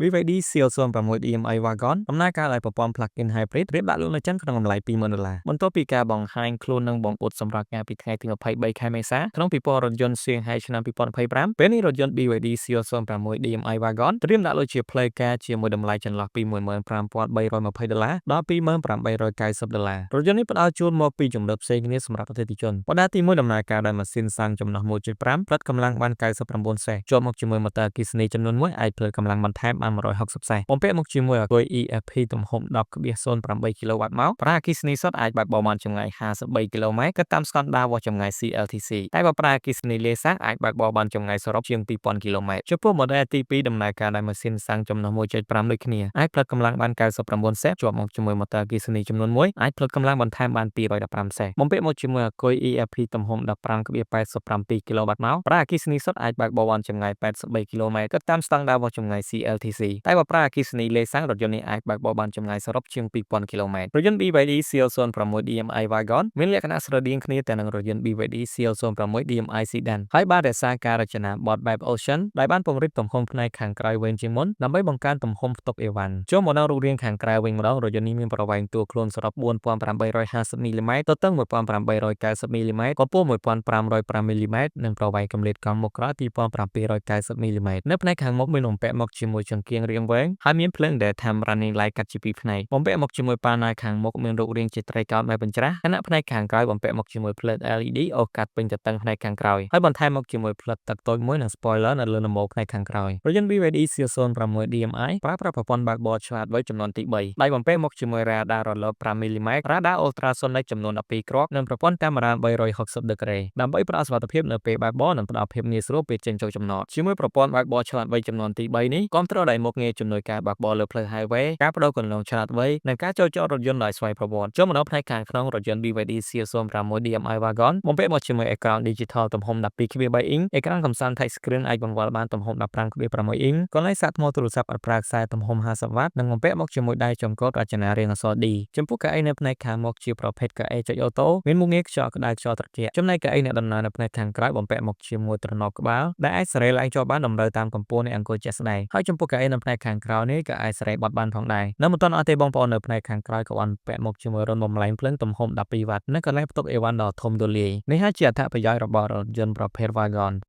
BYD Seal 06 DMI Wagon ដំណើរការដោយប្រព័ន្ធ Plug-in Hybrid រៀបដាក់លក់នៅចិនក្នុងតម្លៃ $20,000 បន្ទាប់ពីការបង្ហាញខ្លួននិងបង្អួតសម្រាប់ការពីថ្ងៃទី 23 ខែមេសាក្នុងពិព័រណ៍រថយន្ត Shanghai ឆ្នាំ 2025 ពេលនេះរថយន្ត BYD Seal 06 DMI Wagon ត្រៀមដាក់លក់ជាផ្លូវការជាមួយតម្លៃចន្លោះពី $15,320 ដល់ $28,990 រថយន្តនេះផ្ដល់ជូនមកពីជំរើសផ្សេងគ្នាសម្រាប់អតិថិជនបដាទី1ដំណើរការដោយម៉ាស៊ីនសាំងចំណុះ 1.5 ផ្លិតកម្លាំងបាន 99 សេសជាប់មកជាមួយម៉ូទ័រអគ្គិសនីចំនួន1អាចផ្លើកម្លាំងបន្ថែមបាន 160 សេសបំពាក់មកជាមួយអាគុយ EFP ទំហំ 10.08 kW ម៉ោងប្រើអគ្គិសនីសុទ្ធអាចបើកបរបានចម្ងាយ 53 km គិតតាមស្តង់ដារវាស់ចម្ងាយ CLTC តែបើប្រើអគ្គិសនីលាសាអាចបើកបរបានចម្ងាយសរុបជាង 2,000 km ចំពោះម៉ូដែលទី2ដំណើរការដោយម៉ាស៊ីនសាំងចំណុះ 1.5 ដូចគ្នាអាចផ្លិតកម្លាំងបាន 99 សេសជាប់មកជាមួយម៉ូទ័រអគ្គិសនីចំនួន1អាចផ្លិតកម្លាំងបន្ថែមបាន 215 សេសបំពាក់មកជាមួយអាគុយ EFP ទំហំ 15.87 kW ម៉ោងប្រើអគ្គិសនីសុទ្ធអាចបើកបរបានចម្ងាយ 83 km គិតតាមស្តង់ដារវាស់ចម្ងាយ CLTC តែបើប្រើអគ្គិសនីលេសាំងរថយន្តនេះអាចបើកបរបានចម្ងាយសរុបជាង 2,000 km រថយន្ត BYD Seal 06 DMI Wagon មានលក្ខណៈស្រដៀងគ្នាទៅនឹងរថយន្ត BYD Seal 06 DMI Sedan ហើយបានរក្សាការរចនាបថបែប Ocean ដែលបានពង្រីកទំហំផ្នែកខាងក្រោយវែងជាងមុនដើម្បីបង្កើនទំហំផ្ទុកអីវ៉ាន់ចូលមកដល់រូបរាងខាងក្រៅវិញម្ដងរថយន្តនេះមានប្រវែងតួខ្លួនសរុប 4,850 មីលីម៉ែត្រទទឹង 1,890 មីលីម៉ែត្រកម្ពស់ 1,505 មីលីម៉ែត្រនិងប្រវែងកម្រិតកង់មុខក្រោយ 2,790 មីលីម៉ែត្រនៅផ្នែកខាងមុខមានបំពាក់មកជាមួយចង្កៀងរាងវែងហើយមានភ្លើង Daytime Running Light កាត់ជាពីរផ្នែកបំពាក់មកជាមួយប៉ាណែលខាងមុខមានរូបរាងជាត្រីកោណបែបបញ្ច្រាសខណៈផ្នែកខាងក្រោយបំពាក់មកជាមួយភ្លើង LED អូសកាត់ពេញទៅទាំងផ្នែកខាងក្រោយហើយបន្ថែមមកជាមួយផ្លិតទឹកតូចមួយនិង spoiler នៅលើលំមផ្នែកខាងក្រោយរថយន្ត BYD Seal 06 DMI ប្រើប្រាស់ប្រព័ន្ធបើកបរឆ្លាតវៃចំនួនទី3ដោយបំពាក់មកជាមួយរ៉ាដារលក 5 មីលីម៉ែត្ររ៉ាដា Ultrasonic ចំនួន 12 គ្រាប់និងប្រព័ន្ធកាមេរ៉ា 360 ដឺក្រេដើម្បីផ្ដល់សុវត្ថិភាពនៅពេលបើកបរនិងផ្ដល់ភាពងាយស្រួលពេលចេញចូលចំណតជាមួយប្រព័ន្ធបើកបរឆ្លាតវៃចំនួនទី3នេះគាំទ្រដោយមុខងារជំនួយការបើកបរលើផ្លូវ Highway ការបដូរគន្លងឆ្លាតវៃនិងការចូលចតរថយន្តដោយស្វ័យប្រវត្តិចូលមកដល់ផ្នែកខាងក្នុងរថយន្ត BYD Seal 06 DMI Wagon បំពាក់មកជាមួយអេក្រង់ Digital ទំហំ 12.3 អ៊ីងអេក្រង់កំសាន្ត Touch Screen អាចបង្វិលបានទំហំ 15.6 អ៊ីងកន្លែងសាកថ្មទូរស័ព្ទឥតប្រើខ្សែទំហំ 50 វ៉ាតនិងបំពាក់មកជាមួយដៃចង្កូតរចនារាងអក្សរ D ចំពោះកៅអីនៅផ្នែកខាងមុខជាប្រភេទកៅអីចុចអូតូមានមុខងារខ្យល់ក្តៅខ្យល់ត្រជាក់ចំណែកកៅអីអ្នកដំណើរនៅផ្នែកខាងក្រោយបំពាក់មកជាមួយទ្រនាប់ក្បាលដែលអាចសេរីឡើងចុះបានតម្រូវតាមកម្ពស់នៃអង្គុយជាក់ស្ដែងហើយចំពោះកៅអីនៅផ្នែកខាងក្រោយនេះក៏អាចសេរីបត់បានផងដែរនៅមិនទាន់អស់ទេបងប្អូននៅផ្នែកខាងក្រោយក៏បានពាក់មកជាមួយរន្ធបំលែងភ្លើងទំហំ 12 វ៉ាតនិងកន្លែងផ្ទុកអីវ៉ាន់ដ៏ធំទូលាយនេះហើយជាអត្ថប្រយោជន៍របស់រថយន្តប្រភេទ Wagon